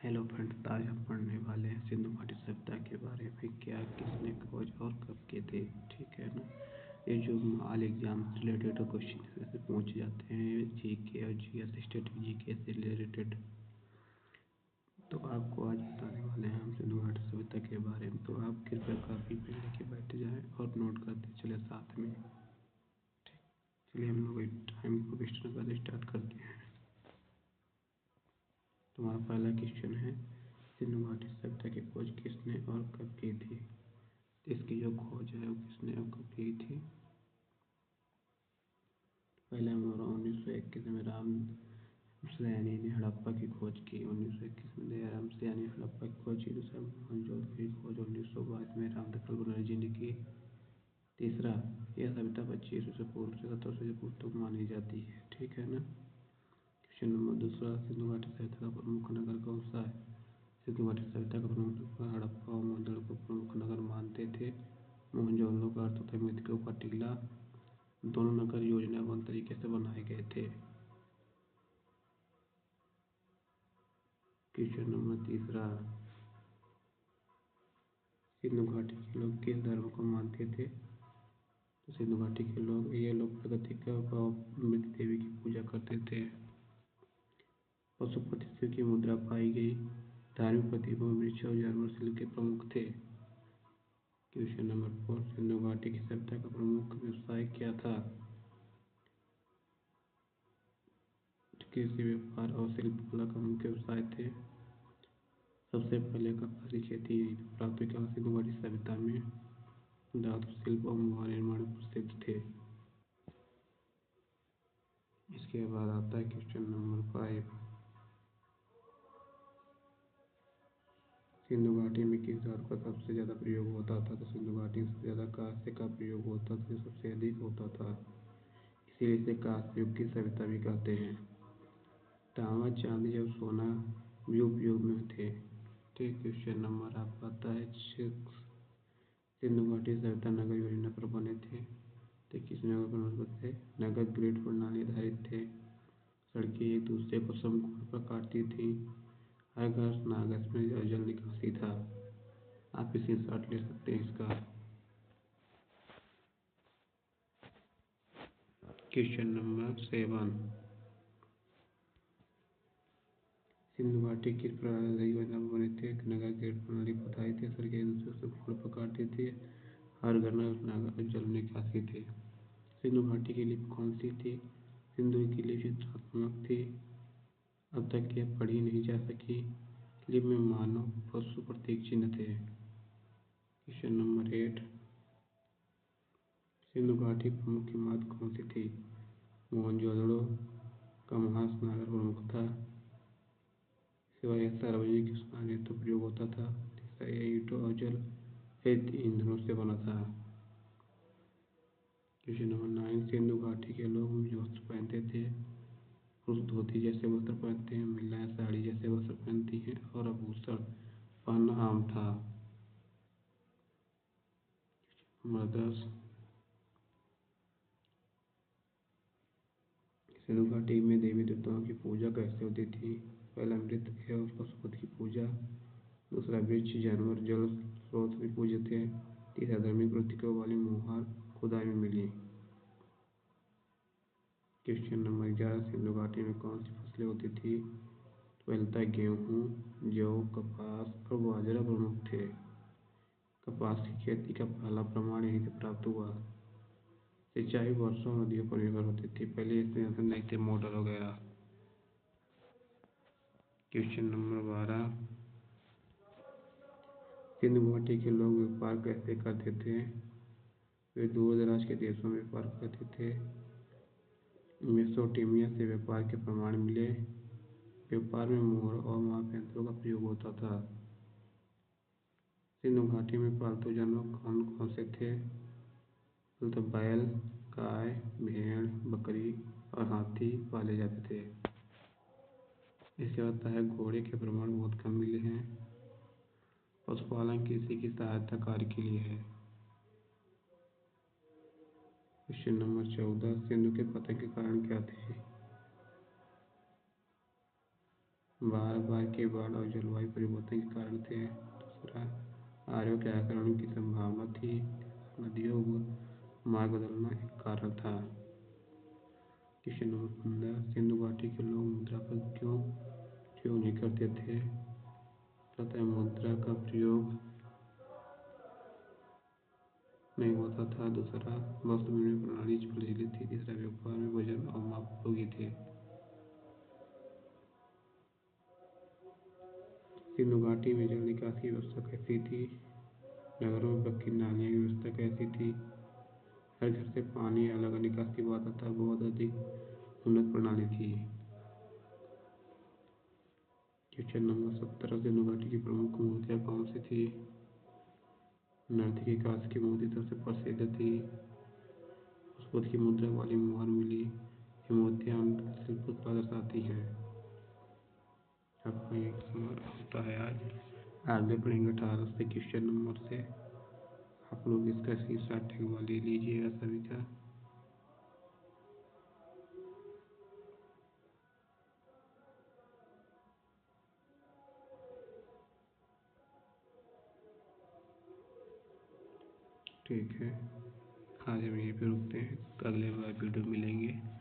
Hello friends, आज हम पढ़ने वाले हैं सिंधु घाटी सभ्यता के बारे में। क्या, किसने, खोज और कब के थे। ठीक है ना। ये जो ऑल एग्जाम से रिलेटेड क्वेश्चन से पूछ जाते हैं, जीके और जीएस स्टेट जीके से रिलेटेड। तो आपको आज बताने वाले हैं हम सिंधु घाटी सभ्यता के बारे में। तो आप कृपया काफ़ी पेन लेके बैठ जाएं और नोट करते चले साथ में। चलिए हम लोग टाइम को वेस्ट न करके स्टार्ट करते हैं। तुम्हारा पहला क्वेश्चन है, सिंधु घाटी सभ्यता की खोज किसने और कब की थी। इसकी जो खोज है वो किसने और कब की थी। पहला हमारा 1921 में राम सयानी ने हड़प्पा की खोज की। 1921 में दयाराम सयानी ने हड़प्पा की खोज की। दूसरा, मोहनजोदड़ो की खोज 1922 में रामदयाल बनर्जी ने की। तीसरा, यह सभ्यता 2500 से पूर्व से 1700 से पूर्व तक मानी जाती है। ठीक है ना। क्वेश्चन नंबर दूसरा, सिंधु घाटी सभ्यता का प्रमुख नगर कौन सा है। सिंधु घाटी सभ्यता का प्रमुख नगर हड़प्पा और मोहनजोदड़ो को प्रमुख नगर मानते थे। मोहनजोदड़ो का अर्थ था मृतकों का टीला। दोनों नगर योजनाबद्ध तरीके से बनाए गए थे। क्वेश्चन नंबर तीसरा, सिंधु घाटी के लोग किस धर्म को मानते थे। तो सिंधु घाटी के लोग प्रकृति का और मृत देवी की पूजा करते थे। पशुपतियों की मुद्रा पाई गई। धार्मिक प्रतिमा वृक्ष और जानवर शिल्प के प्रमुख थे। क्वेश्चन नंबर 4, सिंधु घाटी की सभ्यता का प्रमुख व्यवसाय क्या था। कृषि, व्यापार और शिल्प कला का मुख्य व्यवसाय थे। सबसे पहले कपास की खेती यहीं पर प्राप्त हुई। सिंधु घाटी सभ्यता में धातु शिल्प और मुद्रा निर्माण प्रसिद्ध थे। इसके बाद आता है क्वेश्चन नंबर 5, सिंधु घाटी में किस धातु का सबसे ज़्यादा प्रयोग होता था। तो सिंधु घाटी में सबसे ज़्यादा कांस्य का प्रयोग होता था, जो सबसे अधिक होता था। इसीलिए इसे कांस्य युग की सभ्यता भी कहते हैं। तांबा, चांदी और सोना भी उपयोग में थे। ठीक। क्वेश्चन नंबर आपका आता है 6, सिंधु घाटी सभ्यता नगर योजना पर बने थे। तो किस नगर पर थे। नगर ग्रिड प्रणाली आधारित थे। सड़कें एक दूसरे को समकोण पर काटती थी। हर घर नागज में जल निकासी था। आप इसे शॉर्ट ले सकते हैं इसका। क्वेश्चन नंबर 7, सिंधु घाटी की प्रणाली योजना पर बने थे। नगर ग्रिड प्रणाली बताई थी। सड़कें एक दूसरे को समकोण पर काटती थी। हर घर नागज में जल निकासी थी। सिंधु घाटी की लिपि कौन सी थी। सिंधु की लिपि चित्रात्मक थी। अब तक यह पढ़ी नहीं जा सकी। लिपि में मानव पशु प्रतीक चिन्ह थे। क्वेश्चन नंबर 8, सिंधु घाटी प्रमुख इमारत कौन सी थी। मोहनजोदड़ो का महास्नान प्रमुख था। सिवाय यह सार्वजनिक स्नान हेतु प्रयोग होता था। तीसरा, यह ईंटों और जल रहित ईंधनों से बना था। क्वेश्चन नंबर 9, सिंधु घाटी के लोग जो वस्त्र पहनते थे, पुरुष धोती जैसे वस्त्र पहनते हैं, महिलाएं साड़ी जैसे वस्त्र पहनती हैं और आभूषण पहनना आम था। नंबर 10, सिंधु घाटी में देवी देवताओं की पूजा कैसे होती थी। पहला, मृत एवं पशुपति की पूजा। दूसरा, वृक्ष, जानवर, जल स्रोत भी पूजे थे। तीसरा, धार्मिक प्रतीकों वाली मोहर खुदाई में मिली। क्वेश्चन नंबर 11, सिंधु घाटी में कौन सी फसलें होती थी। पहला था गेहूँ, जौ, कपास और बाजरा प्रमुख थे। कपास की खेती का पहला प्रमाण यहीं से प्राप्त हुआ। सिंचाई वर्षा और नदियों पर निर्भर होती थी। पहले इसमें नहीं थे मॉडल वगैरह। क्वेश्चन नंबर 12, सिंधु घाटी के लोग व्यापार कैसे करते थे। वे दूर दराज के देशों में व्यापार करते थे। मेसोपोटामिया से व्यापार के प्रमाण मिले। व्यापार में मोहर और माप यंत्रों का प्रयोग होता था। सिंधु घाटी में पालतू जानवर कौन कौन से थे। तो बैल, गाय, भेड़, बकरी और हाथी पाले जाते थे। इसके बाद है घोड़े के प्रमाण बहुत कम मिले हैं। पशुपालन कृषि की सहायता कार्य के लिए है। क्वेश्चन नंबर 14, सिंधु के पतन के कारण क्या थे। बार बार के बाढ़ और जलवायु परिवर्तन के कारण थे। दूसरा, आर्यों की संभावना थी। नदियों का मार्ग बदलना एक कारण था। क्वेश्चन नंबर 15, सिंधु घाटी के लोग मुद्रा पर क्यों प्रयोग नहीं करते थे? सतह मुद्रा का प्रयोग नहीं होता था। दूसरा, वस्तु विनिमय प्रणाली प्रचलित थी। तीसरा, व्यापार में वजन और माप उपयोगी थे। सिंधु घाटी में जल निकासी की व्यवस्था कैसी थी? नगरों में पक्की नालियों की व्यवस्था कैसी थी? हर घर से पानी अलग निकासी पाता था। बहुत अधिक उन्नत प्रणाली थी। क्वेश्चन नंबर 17, सिंधु घाटी की प्रमुख मूर्तियाँ कौन सी थी? नर्तकी कांस्य की मूर्ति सबसे प्रसिद्ध थी। पुष्पों की मुद्रा वाली मोहर मिली। ये मूर्तियाँ शिल्प कला दर्शाती हैं। आपका ये होता है आज आगे पढ़ेंगे 18 से क्वेश्चन नंबर से। आप लोग इसका स्क्रीनशॉट ले लीजिएगा सभी का। ठीक है, आज हम यहीं पे रुकते हैं। अगले बार वीडियो मिलेंगे।